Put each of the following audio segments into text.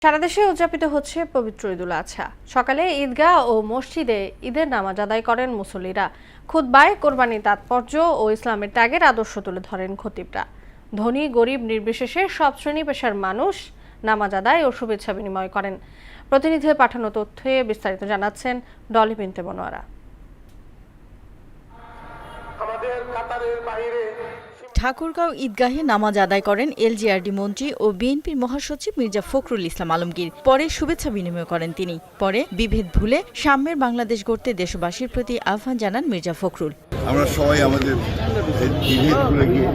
সারা দেশে উদযাপিত হচ্ছে পবিত্র ঈদুল আজহা। সকালে ঈদগাহ ও মসজিদে ঈদের নামাজ আদায় করেন মুসল্লিরা। খুতবায় কোরবানির তাৎপর্য ও ইসলামের ত্যাগের আদর্শ তুলে ধরেন খতিবরা। ধনী গরিব নির্বিশেষে সব শ্রেণী পেশার মানুষ নামাজ আদায় ও শুভেচ্ছা বিনিময় করেন। প্রতিনিধির পাঠানো তথ্যে বিস্তারিত জানাচ্ছেন ডলি বিনতে মনোয়ারা। ঠাকুরগাঁও ঈদগাহে নামাজ আদায় করেন এলজিআরডি মন্ত্রী ও বিএনপির মহাসচিব মির্জা ফখরুল ইসলাম আলমগীর। পরে শুভেচ্ছা বিনিময় করেন তিনি। পরে বিভেদ ভুলে সাম্যের বাংলাদেশ গড়তে দেশবাসীর প্রতি আহ্বান জানান মির্জা ফখরুল। আমরা সবাই আমাদের বিভেদ ভুলে গিয়ে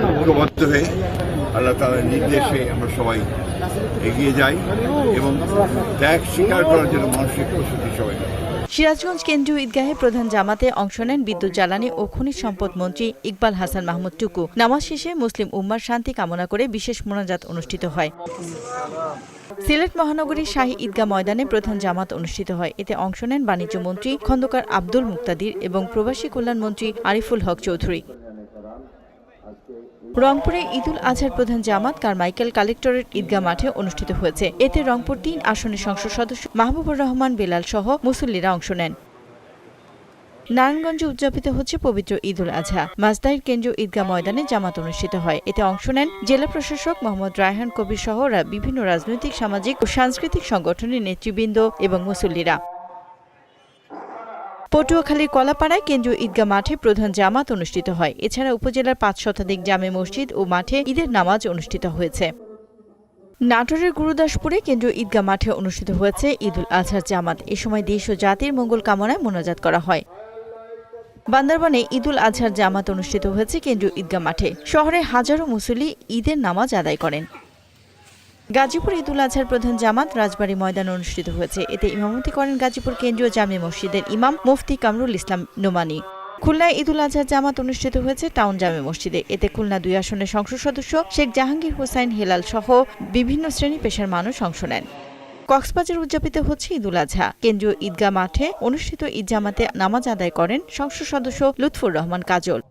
ঐক্যবদ্ধ হয়ে আল্লাহ তাআলার নির্দেশে আমরা সবাই এগিয়ে যাই এবং ত্যাগ স্বীকার করার জন্য মানসিক প্রস্তুতি সবাই। সিরাজগঞ্জ কেন্দ্রীয় ঈদগাহে প্রধান জামাতে অংশ নেন বিদ্যুৎ জ্বালানি ও খনিজ সম্পদ মন্ত্রী ইকবাল হাসান মাহমুদ টুকু। নামাজ শেষে মুসলিম উম্মার শান্তি কামনা করে বিশেষ মোনাজাত অনুষ্ঠিত হয়। সিলেট মহানগরীর শাহী ঈদগাহ ময়দানে প্রধান জামাত অনুষ্ঠিত হয়। এতে অংশ নেন বাণিজ্য মন্ত্রী খন্দকার আব্দুল মুক্তাদির এবং প্রবাসী কল্যাণ মন্ত্রী আরিফুল হক চৌধুরী। রংপুরে ঈদুল আজহার প্রধান জামাত কারমাইকেল কালেক্টরেট ঈদগাহ মাঠে অনুষ্ঠিত হয়েছে। এতে রংপুর ৩ আসনের সংসদ সদস্য মাহবুবুর রহমান বেলাল সহ মুসল্লিরা অংশ নেন। নারায়ণগঞ্জে উদযাপিত হচ্ছে পবিত্র ঈদুল আজহা। মাজদাইর কেন্দ্রীয় ঈদগাহ ময়দানে জামাত অনুষ্ঠিত হয়। এতে অংশ নেন জেলা প্রশাসক মোহাম্মদ রায়হান কবির সহ বিভিন্ন রাজনৈতিক, সামাজিক ও সাংস্কৃতিক সংগঠনের নেতৃবৃন্দ এবং মুসল্লিরা। পটুয়াখালীর কলাপাড়ায় কেন্দ্রীয় ঈদগাহ মাঠে প্রধান জামাত অনুষ্ঠিত হয়। এছাড়া উপজেলার ৫ শতাধিক জামে মসজিদ ও মাঠে ঈদের নামাজ অনুষ্ঠিত হয়েছে। নাটোরের গুরুদাসপুরে কেন্দ্রীয় ঈদগাহ মাঠে অনুষ্ঠিত হয়েছে ঈদুল আজহার জামাত। এ সময় দেশ ও জাতির মঙ্গল কামনায় মোনাজাত করা হয়। বান্দরবানে ঈদুল আজহার জামাত অনুষ্ঠিত হয়েছে কেন্দ্রীয় ঈদগাহ মাঠে। শহরে হাজারো মুসল্লি ঈদের নামাজ আদায় করেন। গাজীপুর ঈদুল আজহার প্রধান জামাত রাজবাড়ী ময়দানে অনুষ্ঠিত হয়েছে। এতে ইমামতি করেন গাজীপুর কেন্দ্রীয় জামে মসজিদের ইমাম মুফতি কামরুল ইসলাম নোমানী। খুলনায় ঈদুল আজহার জামাত অনুষ্ঠিত হয়েছে টাউন জামে মসজিদে। এতে খুলনা ২ আসনের সংসদ সদস্য শেখ জাহাঙ্গীর হোসাইন হেলাল সহ বিভিন্ন শ্রেণী পেশার মানুষ অংশ নেন। কক্সবাজার উদযাপিত হচ্ছে ঈদুল আজহা। কেন্দ্রীয় ঈদগাহ মাঠে অনুষ্ঠিত ঈদ জামাতে নামাজ আদায় করেন সংসদ সদস্য লুৎফুর রহমান কাজল।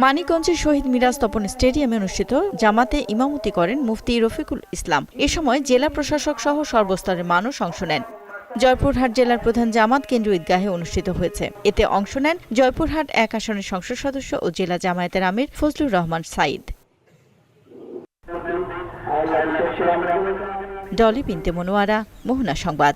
মানিকগঞ্জের শহীদ মিরাজ তপন স্টেডিয়ামে অনুষ্ঠিত জামাতে ইমামতি করেন মুফতি রফিকুল ইসলাম। এ সময় জেলা প্রশাসক সহ সর্বস্তরের মানুষ অংশ নেন। জয়পুরহাট জেলার প্রধান জামাত কেন্দ্রীয় ঈদগাহে অনুষ্ঠিত হয়েছে। এতে অংশ নেন জয়পুরহাট ১ আসনের সংসদ সদস্য ও জেলা জামায়াতের আমির ফজলুর রহমান সাইদ। ডলি বিনতে মনোয়ারা, মোহনা সংবাদ।